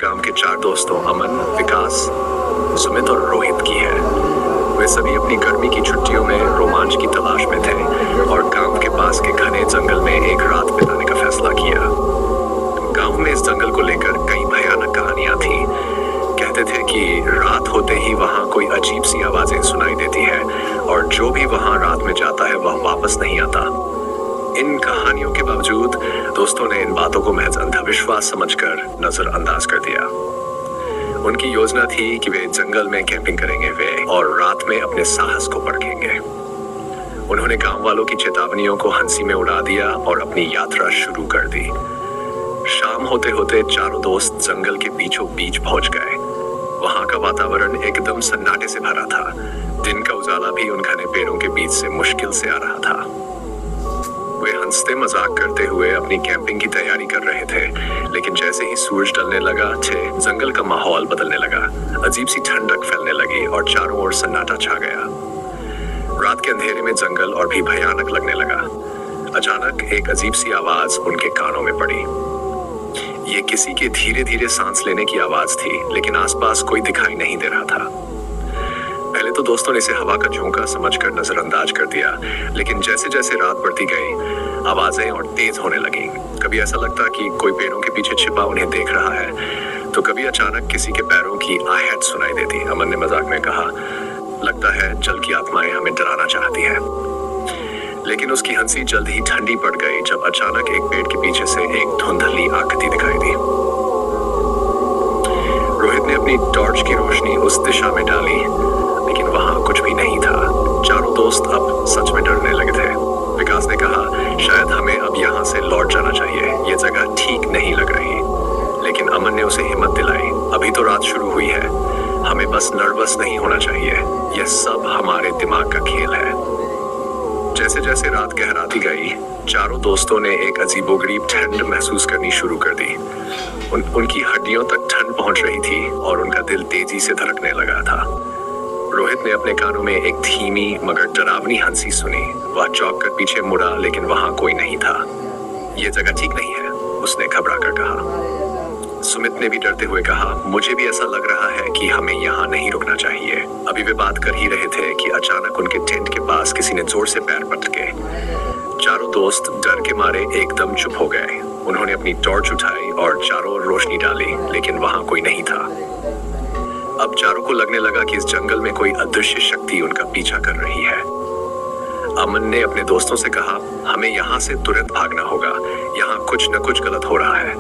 गांव के 4 दोस्तों अमन, विकास, सुमित और रोहित की है। वे सभी अपनी गर्मी की छुट्टियों में रोमांच की तलाश में थे और गांव के पास के घने जंगल में एक रात बिताने का फैसला किया। गांव में इस जंगल को लेकर कई भयानक कहानियां थी। कहते थे कि रात होते ही वहां कोई अजीब सी आवाजें सुनाई देती है और जो भी वहां रात में जाता है वह वापस नहीं आता। इन कहानियों के बावजूद दोस्तों ने इन बातों को महज अंधविश्वास समझकर नजरअंदाज कर दिया। उनकी योजना थी कि वे जंगल में कैंपिंग करेंगे वे और रात में अपने साहस को परखेंगे। उन्होंने गांव वालों की चेतावनियों को हंसी में उड़ा दिया और अपनी यात्रा शुरू कर दी। शाम होते होते चारों दोस्त जंगल के बीचों बीच पहुंच गए। वहां का वातावरण एकदम सन्नाटे से भरा था। दिन का उजाला भी उन घने पेड़ों के बीच से मुश्किल से आ रहा था। वे हंसते मजाक करते हुए अपनी कैंपिंग की तैयारी कर रहे थे, लेकिन जैसे ही सूरज ढलने लगा जंगल का माहौल बदलने लगा। अजीब सी ठंडक फैलने लगी और चारों ओर सन्नाटा छा गया। रात के अंधेरे में जंगल और भी भयानक लगने लगा। अचानक एक अजीब सी आवाज उनके कानों में पड़ी। ये किसी के धीरे धीरे सांस लेने की आवाज थी, लेकिन आसपास कोई दिखाई नहीं दे रहा था। पहले तो दोस्तों ने इसे हवा का झोंका समझकर नजरअंदाज कर दिया, लेकिन जैसे जैसे रात बढ़ती गई आवाजें और तेज होने लगी। कभी ऐसा लगता कि कोई पेड़ों के पीछे छिपा उन्हें देख रहा है, तो कभी अचानक किसी के पैरों की आहट सुनाई देती। अमन ने मजाक में कहा, लगता है जल की आत्माएं हमें डराना चाहती है। लेकिन उसकी हंसी जल्द ही ठंडी पड़ गई जब अचानक एक पेड़ के पीछे से एक धुंधली आकृति दिखाई दी। रोहित ने अपनी टॉर्च की रोशनी उस दिशा में डाली, लेकिन वहां कुछ भी नहीं था। चारों दोस्त अब सच में डरने लगे थे। विकास ने कहा, शायद हमें अब यहाँ से लौट जाना चाहिए, ये जगह ठीक नहीं लग रही। लेकिन अमन ने उसे हिम्मत दिलाई, अभी तो रात शुरू हुई है, हमें बस नर्वस नहीं होना चाहिए, यह सब हमारे दिमाग का खेल है। जैसे जैसे रात गहराती गई चारों दोस्तों ने एक अजीबोगरीब ठंड महसूस करनी शुरू कर दी। उनकी हड्डियों तक ठंड पहुंच रही थी और उनका दिल तेजी से धड़कने लगा था। रोहित ने अपने कानों में एक धीमी मगर डरावनी हंसी सुनी। वह चौंक कर पीछे मुड़ा, लेकिन वहां कोई नहीं था। यह जगह ठीक नहीं है, उसने घबरा कर कहा। सुमित ने भी डरते हुए कहा, मुझे भी ऐसा लग रहा है कि हमें यहाँ नहीं रुकना चाहिए। अभी वे बात कर ही रहे थे कि अचानक उनके टेंट के पास किसी ने जोर से पैर पटके। चारों दोस्त डर के मारे एकदम चुप हो गए। उन्होंने अपनी टॉर्च उठाई और चारों ओर रोशनी डाली, लेकिन वहां कोई नहीं था। अब चारों को लगने लगा कि इस जंगल में कोई अदृश्य शक्ति उनका पीछा कर रही है। अमन ने अपने दोस्तों से कहा, हमें यहाँ से तुरंत भागना होगा, यहाँ कुछ न कुछ गलत हो रहा है।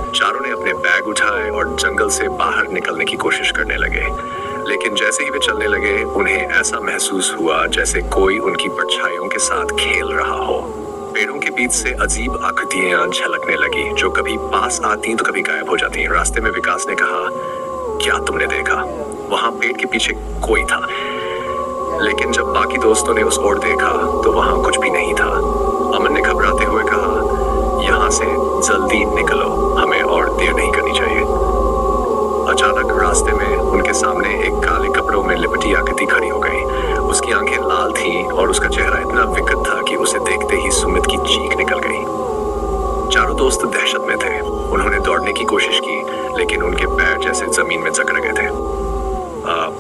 चारों ने अपने बैग उठाए और जंगल से बाहर निकलने की कोशिश करने लगे, लेकिन जैसे ही वे चलने लगे उन्हें ऐसा महसूस हुआ जैसे कोई उनकी परछाइयों के साथ खेल रहा हो। पेड़ों के बीच से अजीब आकृतियां झलकने लगी, जो कभी पास आती तो कभी गायब हो जाती। रास्ते में विकास ने कहा, क्या तुमने देखा? वहां पेड़ के पीछे कोई था, लेकिन जब बाकी दोस्तों ने उस ओर देखा तो वहां कुछ भी नहीं था। अमन ने घबराते हुए कहा, यहाँ से जल्दी निकलो, हमें और देर नहीं करनी चाहिए। अचानक रास्ते में उनके सामने एक काले कपड़ों में लिपटी आकृति खड़ी हो गई। उसकी आंखें लाल थीं और उसका चेहरा इतना विकृत था कि उसे देखते ही सुमित की चीख निकल गई। चारों दोस्त दहशत में थे। उन्होंने दौड़ने की कोशिश की, लेकिन उनके पैर जैसे जमीन में जकड़ गए थे।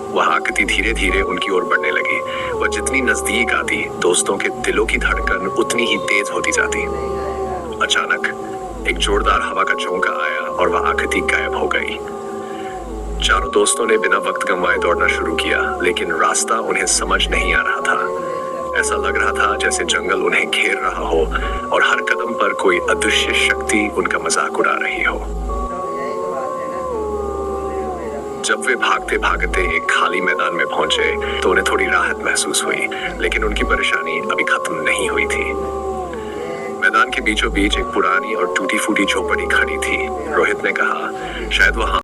वह आकृति धीरे धीरे उनकी ओर बढ़ने लगी। वह जितनी नजदीक आती दोस्तों के दिलों की धड़कन उतनी ही तेज होती जाती। अचानक एक जोरदार हवा का झोंका आया और वह आकृति गायब हो गई। चारों दोस्तों ने बिना वक्त गंवाए दौड़ना शुरू किया, लेकिन रास्ता उन्हें समझ नहीं आ रहा था। ऐसा लग रहा था जैसे जंगल उन्हें घेर रहा हो और हर कदम पर कोई अदृश्य शक्ति उनका मजाक उड़ा रही हो। जब वे भागते भागते एक खाली मैदान में पहुंचे तो उन्हें थोड़ी राहत महसूस हुई, लेकिन उनकी परेशानी अभी खत्म नहीं हुई थी। मैदान के बीचों बीच एक पुरानी और टूटी फूटी झोपड़ी खड़ी थी। रोहित ने कहा, शायद वहां